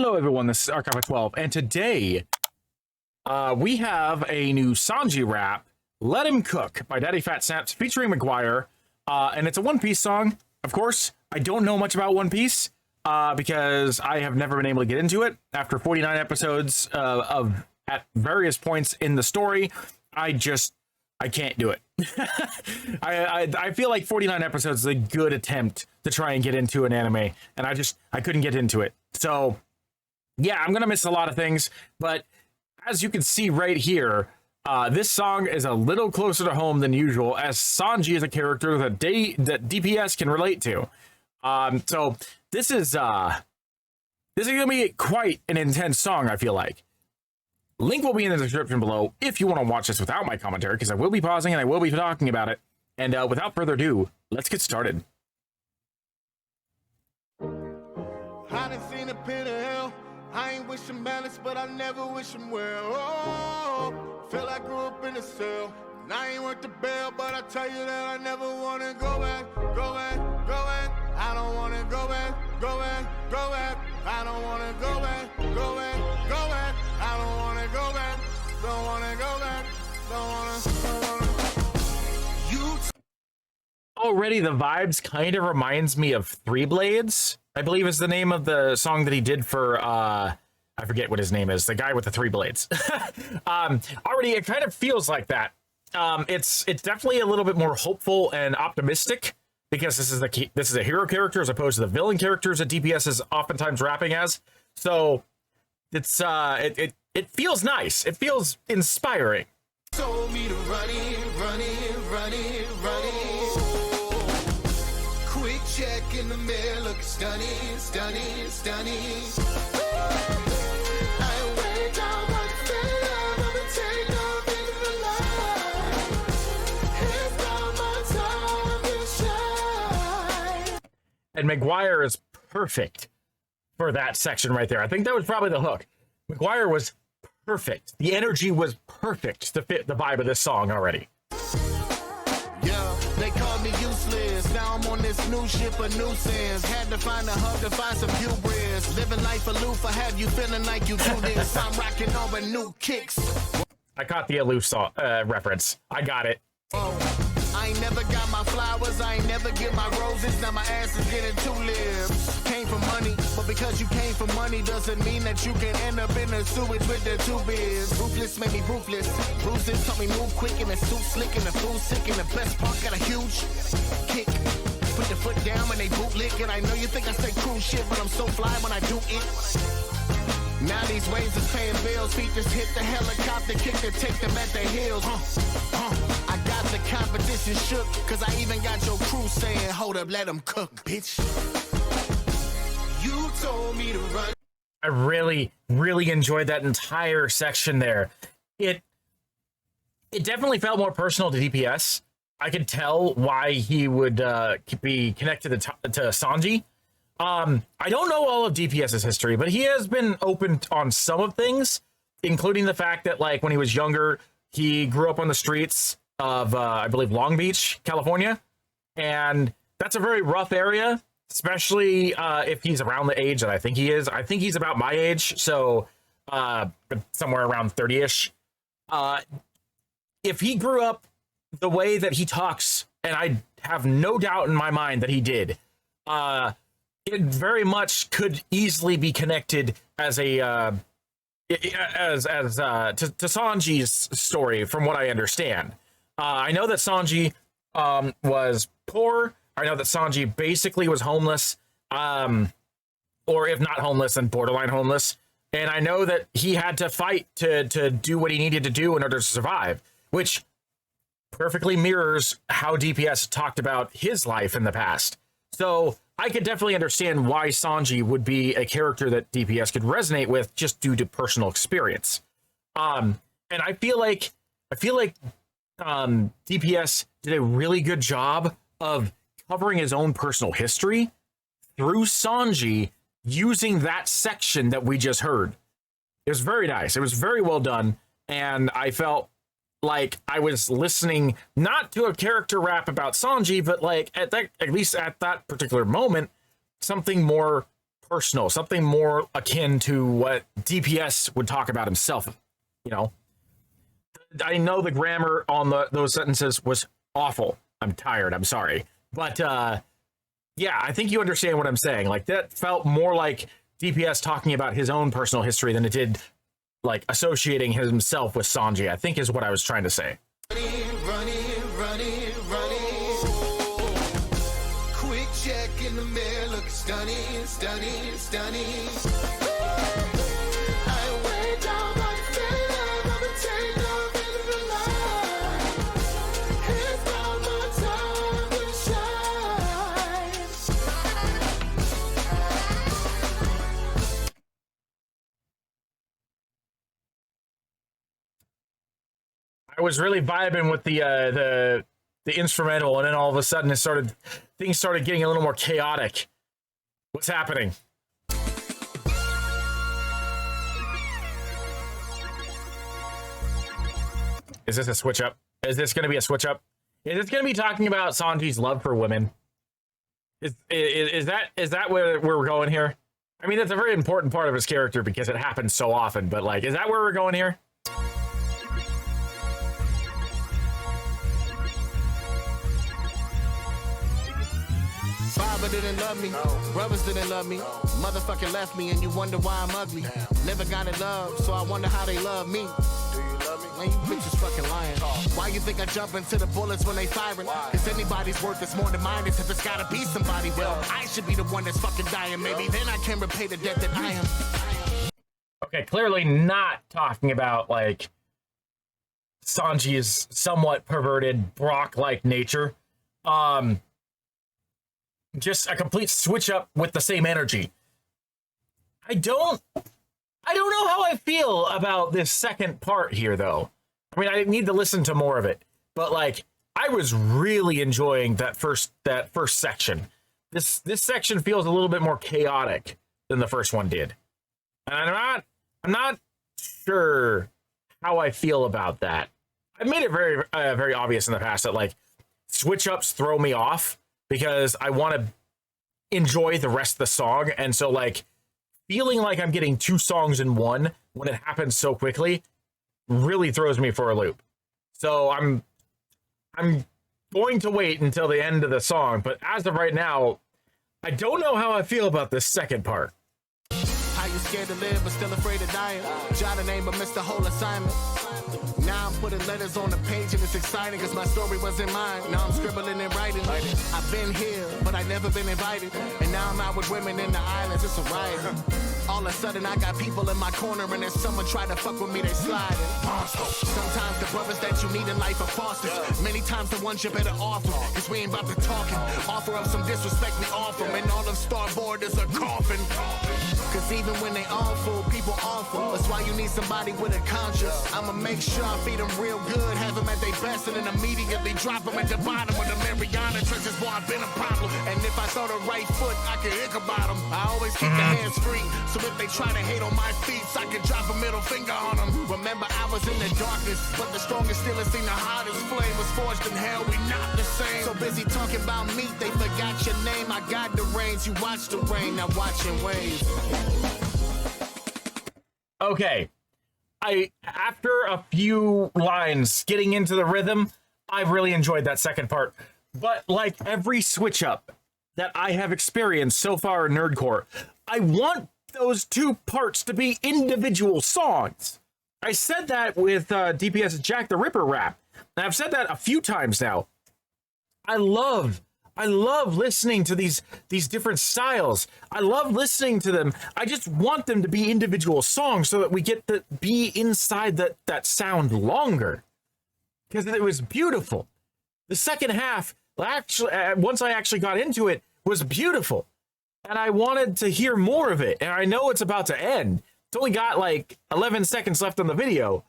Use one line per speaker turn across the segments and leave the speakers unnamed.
Hello everyone, this is Archive12, and today we have a new Sanji rap, Let Him Cook, by Daddyphatsnaps featuring Mcgwire, and it's a One Piece song. Of course, I don't know much about One Piece, because I have never been able to get into it. After 49 episodes at various points in the story, I can't do it. I feel like 49 episodes is a good attempt to try and get into an anime, and I couldn't get into it. So yeah, I'm gonna miss a lot of things, but as you can see right here, this song is a little closer to home than usual, as Sanji is a character that DPS can relate to. So this is gonna be quite an intense song, I feel like. Link will be in the description below if you want to watch this without my commentary, because I will be pausing and I will be talking about it. And without further ado, let's get started.
I done seen a pit of hell. I ain't wishing balance, but I never wish him well. Oh, feel I grew up in a cell. And I ain't worth the bail, but I tell you that I never wanna go back, go back, go back. I don't wanna go back, go back, go back. I don't wanna go back, go back, go back. I don't wanna go back, don't wanna go back, don't wanna. You
Already the vibes kind of reminds me of Three Blades, I believe is the name of the song that he did for I forget what his name is, the guy with the three blades. Already it kind of feels like that. It's definitely a little bit more hopeful and optimistic, because this is a hero character as opposed to the villain characters that DPS is oftentimes rapping as. So it's it feels nice. It feels inspiring.
told me to run in, run in, run in, run in. Quick check in the mail, look stunning, stunning, stunning. I wake up, I feel I'm gonna take off in the light. It's not my time to shine.
And Mcgwire is perfect for that section right there. I think that was probably the hook. Mcgwire was perfect. The energy was perfect to fit the vibe of this song already.
Yeah, they call me useless. Now I'm on this new ship, a nuisance. Had to find a hub to find some hubris. Living life aloof, I have you feeling like you do this. I'm rocking over new kicks.
I caught the aloof song, reference. I got it.
Oh, I ain't never got my flowers, I ain't never get my roses. Now my ass is getting tulips. Came for money, but because you came for money doesn't mean that you can end up in the sewage with the two biz. Ruthless made me ruthless. Bruises taught me move quick, and the suit slick, and the food sick, and the best part got a huge kick. Put the foot down when they bootlick, and I know you think I say cruise shit, but I'm so fly when I do it. Now these waves is paying bills. Feet just hit the helicopter, kick to take them at their heels. I got the competition shook, cause I even got your crew saying, hold up, let them cook, bitch. You told me to run.
I really, really enjoyed that entire section there. It definitely felt more personal to DPS. I could tell why he would be connected to Sanji. I don't know all of DPS's history, but he has been open on some of things, including the fact that, like, when he was younger, he grew up on the streets of, I believe, Long Beach, California. And that's a very rough area, especially if he's around the age that I think he is. I think he's about my age, so somewhere around 30-ish. If he grew up the way that he talks, and I have no doubt in my mind that he did, it very much could easily be connected as a to Sanji's story, from what I understand. I know that Sanji was poor. I know that Sanji basically was homeless, or if not homeless, then borderline homeless. And I know that he had to fight to do what he needed to do in order to survive, which perfectly mirrors how DPS talked about his life in the past. So I could definitely understand why Sanji would be a character that DPS could resonate with just due to personal experience. And I feel like DPS did a really good job of covering his own personal history through Sanji using that section that we just heard. It was very nice. It was very well done. And I felt like I was listening not to a character rap about Sanji, but like at least at that particular moment, something more personal, something more akin to what DPS would talk about himself. You know, I know the grammar on those sentences was awful. I'm tired. I'm sorry. But yeah, I think you understand what I'm saying. Like, that felt more like DPS talking about his own personal history than it did like associating himself with Sanji, I think is what I was trying to say.
Running. Quick check in the mirror, look stunning. I went down my feet, I'ma take love in the light. It's now my time to shine.
I was really vibing with the instrumental, and then all of a sudden things started getting a little more chaotic. What's happening? Is this a switch up? Is this going to be a switch up? Is this going to be talking about Sanji's love for women? Is that where we're going here? I mean, that's a very important part of his character because it happens so often, but like, is that where we're going here?
Father didn't love me, brothers didn't love me, motherfucker left me, and you wonder why I'm ugly. Never got in love, so I wonder how they love me. Do you love me? Man, you bitches fucking lying. Why you think I jump into the bullets when they firing? Cause anybody's worth is more than mine is if it's gotta be somebody. Well, I should be the one that's fucking dying. Maybe then I can repay the debt that I am.
Okay, clearly not talking about like Sanji's somewhat perverted Brock-like nature. Just a complete switch up with the same energy. I don't know how I feel about this second part here, though. I mean, I need to listen to more of it, but like, I was really enjoying that first section. This section feels a little bit more chaotic than the first one did, and I'm not sure how I feel about that. I've made it very very obvious in the past that like switch ups throw me off, because I want to enjoy the rest of the song. And so like feeling like I'm getting two songs in one when it happens so quickly really throws me for a loop. So I'm going to wait until the end of the song, but as of right now, I don't know how I feel about this second part.
How you scared to live but still afraid of dying? Jot a name but missed the whole assignment. Now I'm putting letters on the page and it's exciting cause my story wasn't mine. Now I'm scribbling and writing. I've been here, but I never been invited. And now I'm out with women in the islands, it's a riot. All of a sudden I got people in my corner and if someone try to fuck with me, they sliding. Sometimes the brothers that you need in life are fosters. Many times the ones you better offer, cause we ain't about to talking. Offer up some disrespect, we offer, and all them starboard is a coffin. Cause even when they awful, people awful. That's why you need somebody with a conscience. I'ma make sure I feed them real good, have them at their best, and then immediately drop them at the bottom of the Mariana Trenches. Boy, I've been a problem. And if I throw the right foot, I can Ichabod them. I always keep the hands free, so if they try to hate on my feet, I can drop a middle finger on them. Remember, I was in the darkness, but the strongest still has seen the hottest flame was forged in hell. We not the same. So busy talking about me, they forgot your name. I got the reins, you watch the rain, now watching waves.
Okay, after a few lines getting into the rhythm, I really enjoyed that second part. But like every switch up that I have experienced so far in Nerdcore, I want those two parts to be individual songs. I said that with DPS Jack the Ripper rap, and I've said that a few times now. I love listening to these different styles. I love listening to them. I just want them to be individual songs so that we get to be inside that sound longer. Because it was beautiful. The second half, actually, once I actually got into it, was beautiful. And I wanted to hear more of it. And I know it's about to end. It's only got like 11 seconds left on the video.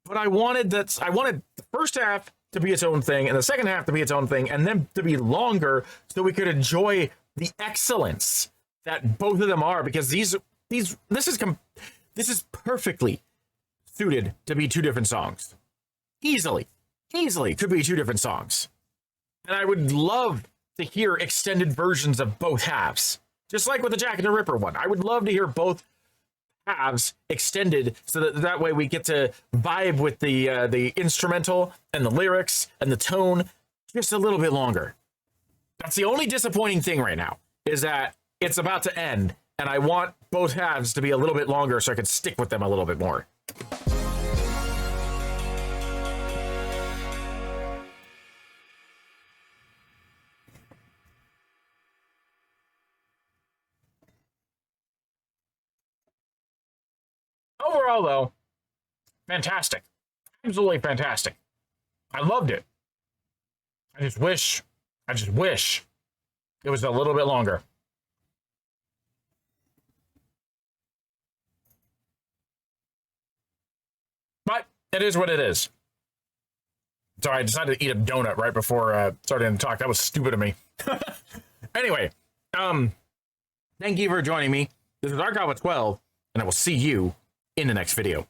But I wanted the first half to be its own thing and the second half to be its own thing and then to be longer so we could enjoy the excellence that both of them are, because this is perfectly suited to be two different songs. Easily could be two different songs. And I would love to hear extended versions of both halves. Just like with the Jack and the Ripper one. I would love to hear both halves extended so that way we get to vibe with the instrumental and the lyrics and the tone just a little bit longer. That's the only disappointing thing right now, is that it's about to end, and I want both halves to be a little bit longer so I can stick with them a little bit more. Overall, though, fantastic. Absolutely fantastic. I loved it. I just wish it was a little bit longer. But it is what it is. So I decided to eat a donut right before starting to talk. That was stupid of me. Anyway, thank you for joining me. This is Archive 12, and I will see you in the next video.